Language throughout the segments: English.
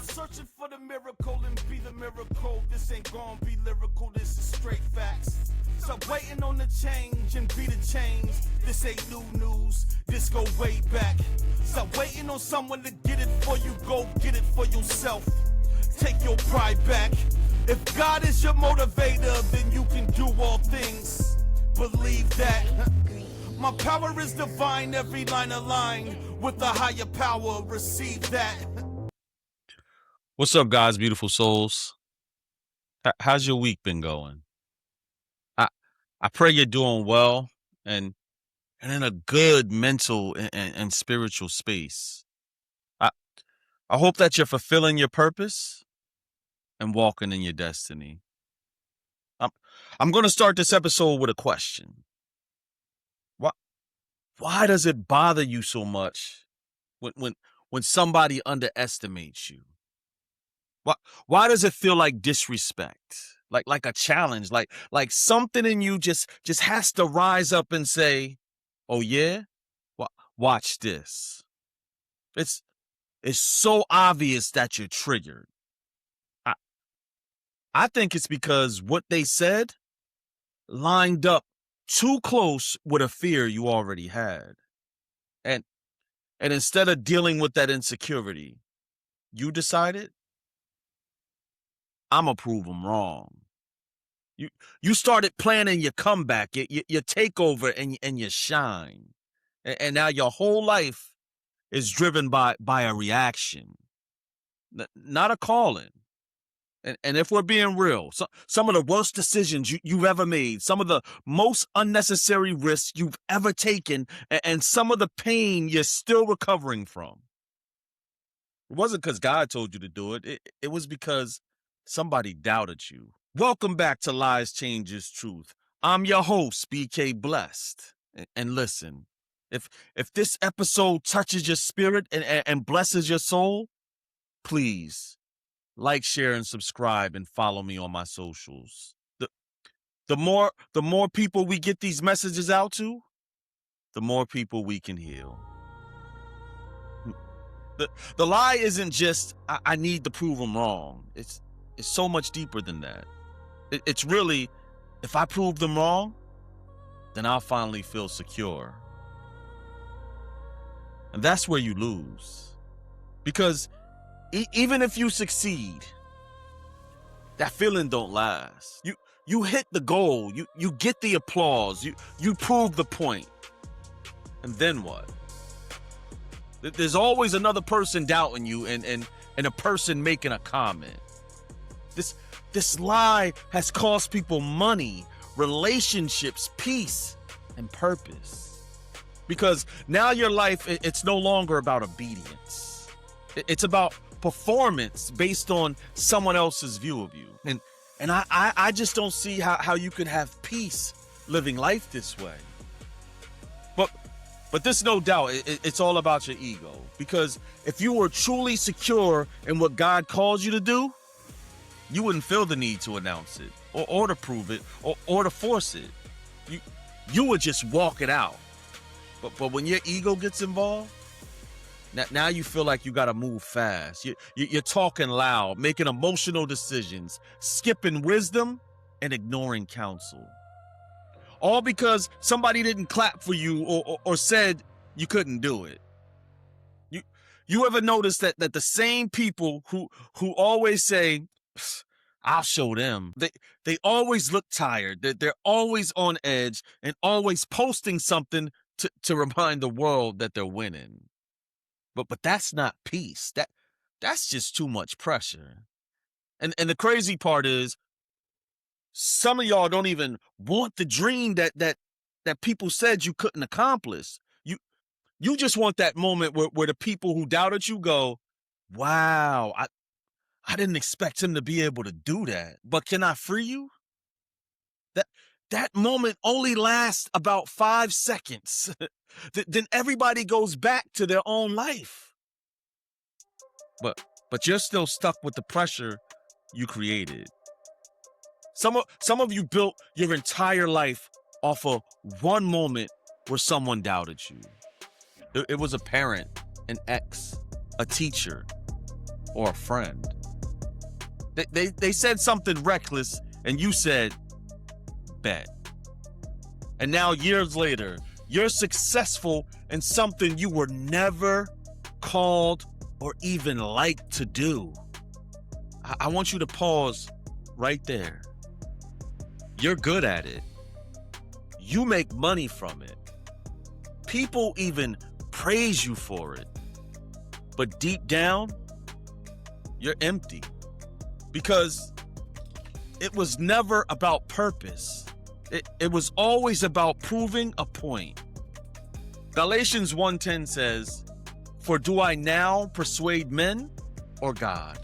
searching for the miracle and be the miracle. This ain't gonna be lyrical, this is straight facts. Stop waiting on the change and be the change. This ain't new news, this go way back. Stop waiting on someone to get it for you, go get it for yourself. Take your pride back. If God is your motivator, then you can do all things. Believe that. My power is divine, every line aligned with the higher power. Receive that. What's up, guys? Beautiful souls. How's your week been going? I I pray you're doing well and in a good mental and spiritual space. I I hope that you're fulfilling your purpose and walking in your destiny. I'm I'm going to start this episode with a question. Why why does it bother you so much when somebody underestimates you? Why why does it feel like disrespect? Like a challenge, like something in you just has to rise up and say, "Oh yeah? Watch this." It's it's so obvious that you're triggered. I I think it's because what they said lined up too close with a fear you already had. And and instead of dealing with that insecurity, you decided, "I'm gonna prove them wrong." You you started planning your comeback, your takeover, and your shine, and now your whole life is driven by a reaction, not a calling. And if we're being real, some of the worst decisions you've ever made, some of the most unnecessary risks you've ever taken, and some of the pain you're still recovering from. It wasn't because God told you to do it. It was because somebody doubted you. Welcome back to Lies Changes Truth. I'm your host, BK Blessed. And listen, if this episode touches your spirit and blesses your soul, please like, share, and subscribe and follow me on my socials. The more people we get these messages out to, the more people we can heal. The lie isn't just I need to prove them wrong. It's so much deeper than that. It's really, if I prove them wrong, then I'll finally feel secure. And that's where you lose. Because even if you succeed, that feeling don't last. You hit the goal, you get the applause, you prove the point. And then what? There's always another person doubting you and a person making a comment. This lie has cost people money, relationships, peace, and purpose. Because now your life, it's no longer about obedience. It's about performance based on someone else's view of you. And I just don't see how you could have peace living life this way. But this, no doubt, it's all about your ego. Because if you were truly secure in what God calls you to do, you wouldn't feel the need to announce it or to prove it or to force it. You would just walk it out. But when your ego gets involved, now you feel like you got to move fast. You're talking loud, making emotional decisions, skipping wisdom, and ignoring counsel. All because somebody didn't clap for you or said you couldn't do it. You ever notice that the same people who always say, "I'll show them," they always look tired. They're always on edge and always posting something to remind the world that they're winning. But that's not peace. That's just too much pressure. And the crazy part is, some of y'all don't even want the dream that people said you couldn't accomplish. You just want that moment where the people who doubted you go, "Wow, I didn't expect him to be able to do that. But can I free you?" That moment only lasts about 5 seconds. Then everybody goes back to their own life. But you're still stuck with the pressure you created. Some of you built your entire life off of one moment where someone doubted you. It was a parent, an ex, a teacher, or a friend. They said something reckless and you said, bet. And now years later, you're successful in something you were never called or even liked to do. I want you to pause right there. You're good at it. You make money from it. People even praise you for it. But deep down, you're empty. Because it was never about purpose. It was always about proving a point. Galatians 1:10 says, "For do I now persuade men or God?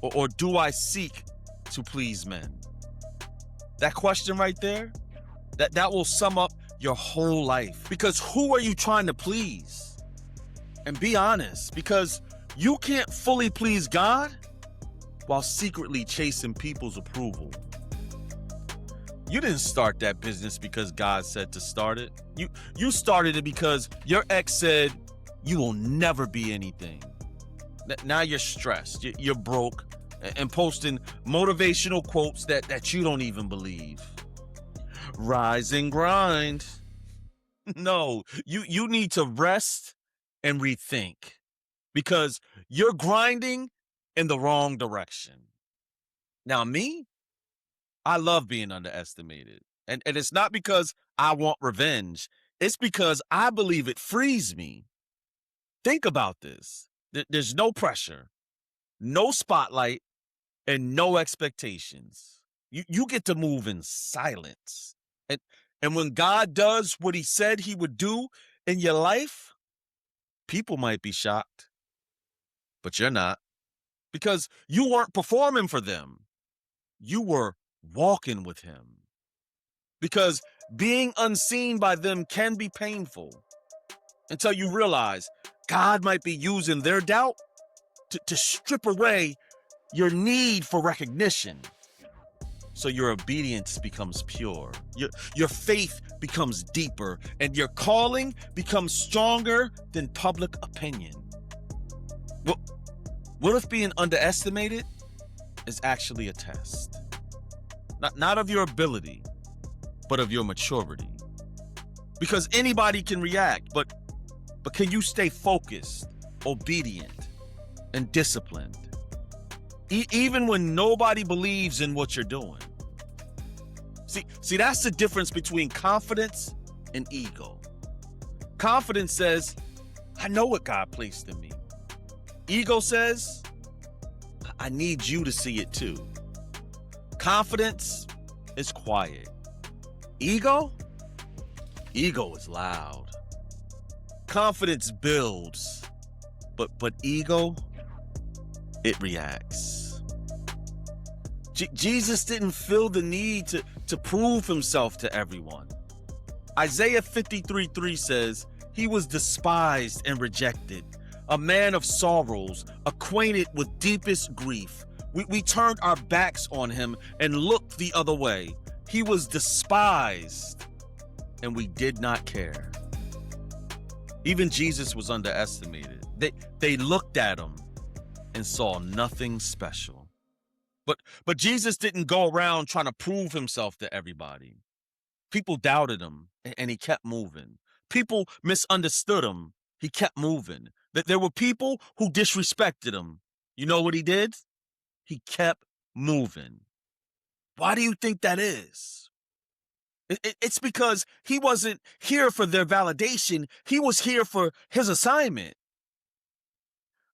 Or do I seek to please men?" That question right there, that will sum up your whole life. Because who are you trying to please? And be honest, because you can't fully please God while secretly chasing people's approval. You didn't start that business because God said to start it. You started it because your ex said you will never be anything. Now you're stressed, you're broke, and posting motivational quotes that you don't even believe. Rise and grind. No, you need to rest and rethink, because you're grinding in the wrong direction. Now me, I love being underestimated. And it's not because I want revenge. It's because I believe it frees me. Think about this. There's no pressure, no spotlight, and no expectations. You get to move in silence. And when God does what he said he would do in your life, people might be shocked, but you're not. Because you weren't performing for them. You were walking with him. Because being unseen by them can be painful until you realize God might be using their doubt to strip away your need for recognition. So your obedience becomes pure. Your faith becomes deeper, and your calling becomes stronger than public opinion. What if being underestimated is actually a test? Not of your ability, but of your maturity. Because anybody can react, but can you stay focused, obedient, and disciplined? Even when nobody believes in what you're doing. See, that's the difference between confidence and ego. Confidence says, I know what God placed in me. Ego says, I need you to see it too. Confidence is quiet. Ego is loud. Confidence builds, but ego, it reacts. Jesus didn't feel the need to prove himself to everyone. Isaiah 53:3 says, he was despised and rejected, a man of sorrows, acquainted with deepest grief. We turned our backs on him and looked the other way. He was despised, and we did not care. Even Jesus was underestimated. They looked at him and saw nothing special. But Jesus didn't go around trying to prove himself to everybody. People doubted him, and he kept moving. People misunderstood him. He kept moving. That there were people who disrespected him. You know what he did? He kept moving. Why do you think that is? It's because he wasn't here for their validation. He was here for his assignment.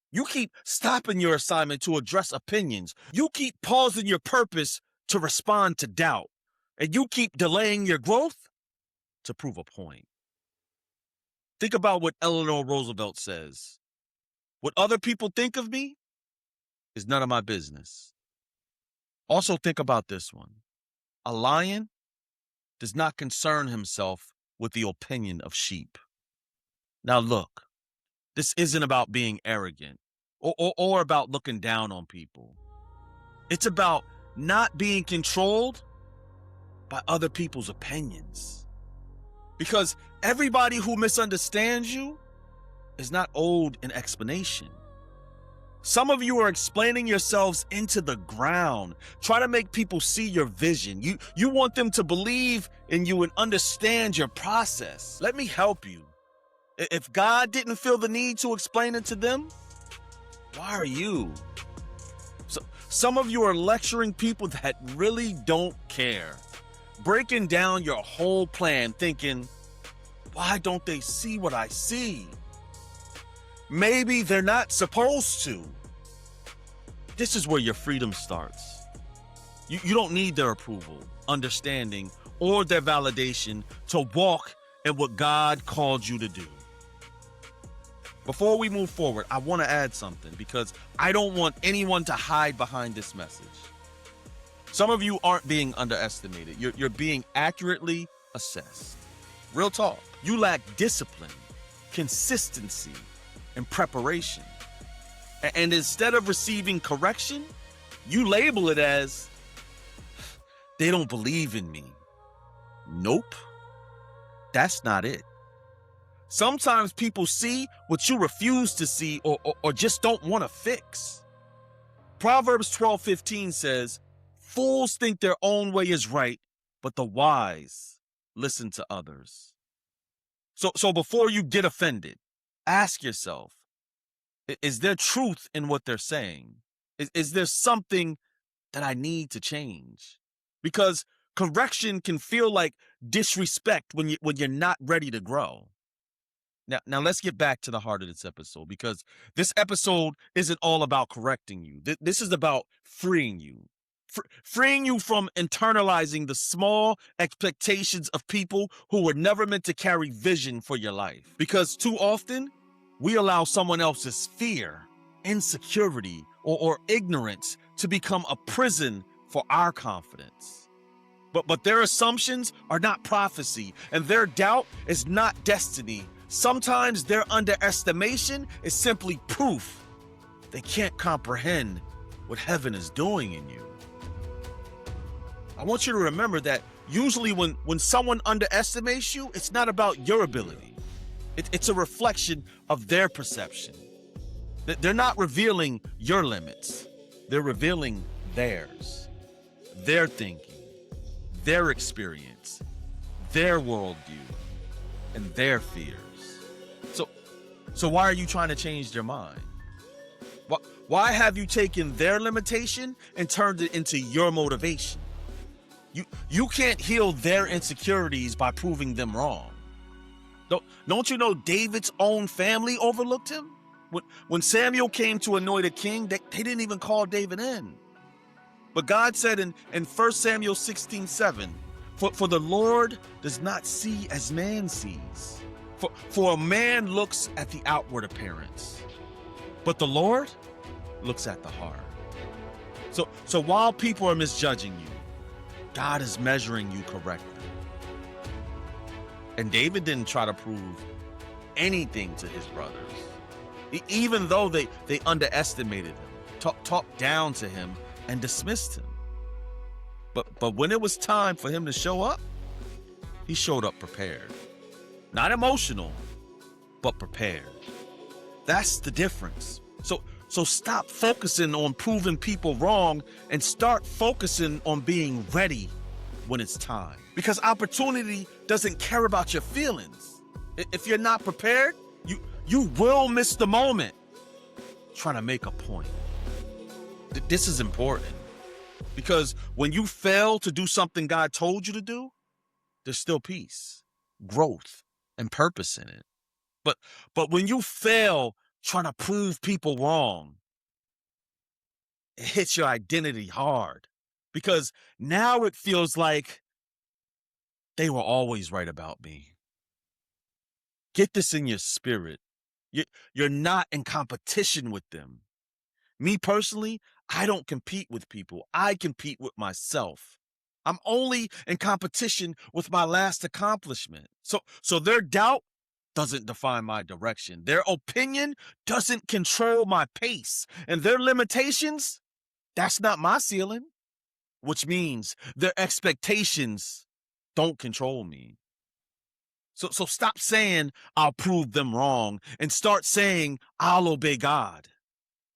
You keep stopping your assignment to address opinions. You keep pausing your purpose to respond to doubt. And you keep delaying your growth to prove a point. Think about what Eleanor Roosevelt says. What other people think of me is none of my business. Also think about this one. A lion does not concern himself with the opinion of sheep. Now look, this isn't about being arrogant or about looking down on people. It's about not being controlled by other people's opinions. Because everybody who misunderstands you is not owed an explanation. Some of you are explaining yourselves into the ground, trying to make people see your vision. You want them to believe in you and understand your process. Let me help you. If God didn't feel the need to explain it to them, why are you? So, some of you are lecturing people that really don't care, breaking down your whole plan, thinking, why don't they see what I see? Maybe they're not supposed to. This is where your freedom starts. You don't need their approval, understanding, or their validation to walk in what God called you to do. Before we move forward, I want to add something because I don't want anyone to hide behind this message. Some of you aren't being underestimated. You're being accurately assessed. Real talk. You lack discipline, consistency, and preparation. And instead of receiving correction, you label it as, they don't believe in me. Nope, that's not it. Sometimes people see what you refuse to see or just don't want to fix. Proverbs 12:15 says, fools think their own way is right, but the wise listen to others. So before you get offended, ask yourself, is there truth in what they're saying? Is there something that I need to change? Because correction can feel like disrespect when you're not ready to grow. Now let's get back to the heart of this episode, because this episode isn't all about correcting you. This is about freeing you. Freeing you from internalizing the small expectations of people who were never meant to carry vision for your life. Because too often, we allow someone else's fear, insecurity, or ignorance to become a prison for our confidence. But their assumptions are not prophecy, and their doubt is not destiny. Sometimes their underestimation is simply proof they can't comprehend what heaven is doing in you. I want you to remember that usually when someone underestimates you, it's not about your ability. It's a reflection of their perception. They're not revealing your limits. They're revealing theirs, their thinking, their experience, their worldview, and their fears. So why are you trying to change their mind? Why have you taken their limitation and turned it into your motivation? You can't heal their insecurities by proving them wrong. Don't you know David's own family overlooked him? When Samuel came to anoint a king, they didn't even call David in. But God said in 1 Samuel 16:7, for the Lord does not see as man sees. For a man looks at the outward appearance, but the Lord looks at the heart. So while people are misjudging you, God is measuring you correctly. And David didn't try to prove anything to his brothers, even though they underestimated him, talked down to him, and dismissed him. But when it was time for him to show up, he showed up prepared. Not emotional, but prepared. That's the difference. So stop focusing on proving people wrong and start focusing on being ready when it's time. Because opportunity doesn't care about your feelings. If you're not prepared, you will miss the moment trying to make a point. This is important because when you fail to do something God told you to do, there's still peace, growth, and purpose in it. But when you fail trying to prove people wrong, it hits your identity hard because now it feels like they were always right about me. Get this in your spirit. You're not in competition with them. Me personally, I don't compete with people. I compete with myself. I'm only in competition with my last accomplishment. So their doubt doesn't define my direction. Their opinion doesn't control my pace. And their limitations, that's not my ceiling, which means their expectations don't control me. So stop saying I'll prove them wrong and start saying I'll obey God.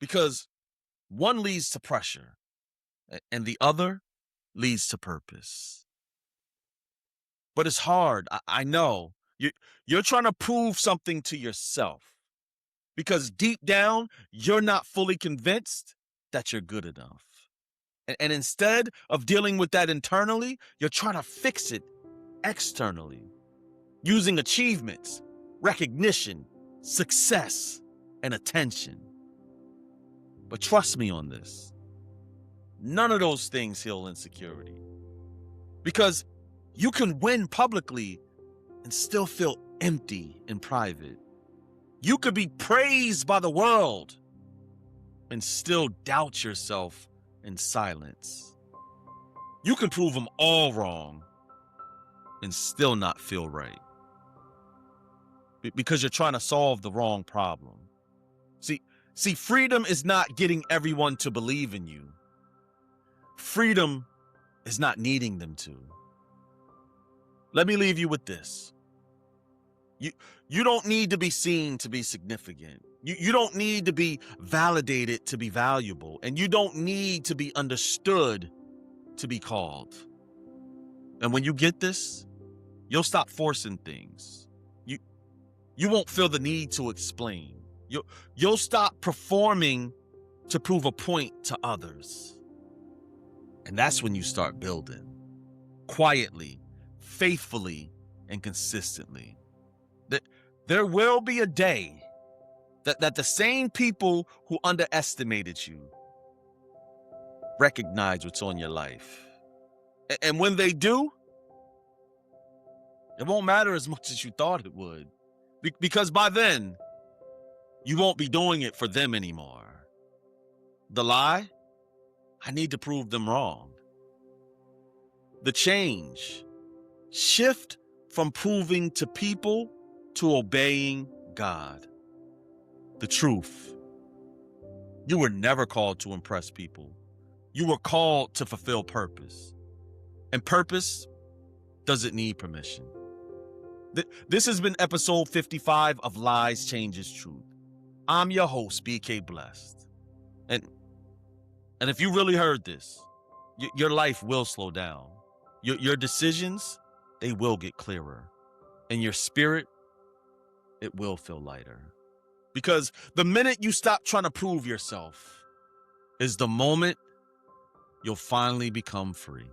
Because one leads to pressure and the other leads to purpose. But it's hard. I know. You're trying to prove something to yourself because deep down, you're not fully convinced that you're good enough. And instead of dealing with that internally, you're trying to fix it externally using achievements, recognition, success, and attention. But trust me on this. None of those things heal insecurity. Because you can win publicly and still feel empty in private. You could be praised by the world and still doubt yourself in silence. You can prove them all wrong and still not feel right. Because you're trying to solve the wrong problem. See, freedom is not getting everyone to believe in you. Freedom is not needing them to. Let me leave you with this. You don't need to be seen to be significant. You don't need to be validated to be valuable. And you don't need to be understood to be called. And when you get this, you'll stop forcing things. You won't feel the need to explain. You'll stop performing to prove a point to others. And that's when you start building. Quietly, faithfully, and consistently. There will be a day that the same people who underestimated you recognize what's on your life. And when they do, it won't matter as much as you thought it would. Because by then, you won't be doing it for them anymore. The lie? I need to prove them wrong. The change. Shift from proving to people to obeying God. The truth. You were never called to impress people. You were called to fulfill purpose. And purpose doesn't need permission. This has been episode 55 of Lies Changes Truth. I'm your host, BK Blessed. And if you really heard this, your life will slow down. Your decisions, they will get clearer. And your spirit, it will feel lighter. Because the minute you stop trying to prove yourself is the moment you'll finally become free.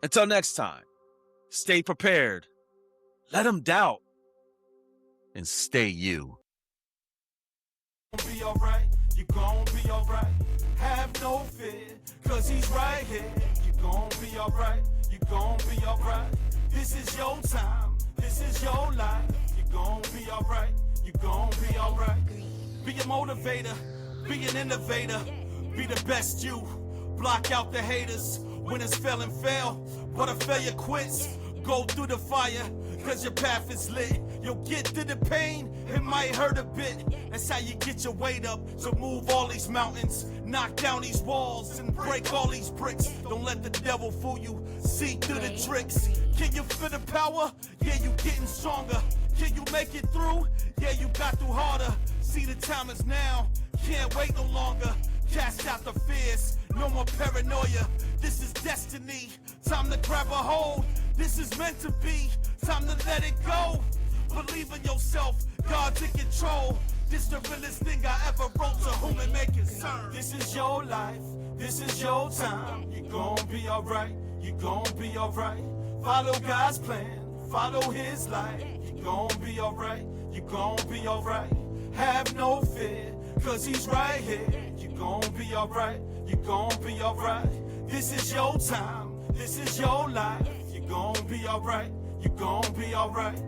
Until next time, stay prepared. Let them doubt. And stay you. Be alright, you gon' be alright. Have no fear, cause he's right here. You gon' be alright, you gon' be alright. This is your time, this is your life. You gon' be alright, you gon' be alright. Be a motivator, be an innovator. Be the best you, block out the haters. Winners fail and fail, but a failure quits. Go through the fire, cause your path is lit. You'll get through the pain, it might hurt a bit. That's how you get your weight up. So move all these mountains, knock down these walls, and break all these bricks. Don't let the devil fool you, see through the tricks. Can you feel the power? Yeah, you getting stronger. Can you make it through? Yeah, you got through harder. See, the time is now, can't wait no longer. Cast out the fears, no more paranoia. This is destiny, time to grab a hold. This is meant to be, time to let it go. Believe in yourself, God's in control. This the realest thing I ever wrote, to whom it may concern. This is your life, this is your time. You gon' be alright, you gon' be alright. Follow God's plan, follow his light. You gon' be alright, you gon' be alright. Have no fear, cause he's right here. You gon' be alright, you gon' be alright. This is your time, this is your life. You gon' be alright, you gon' be alright.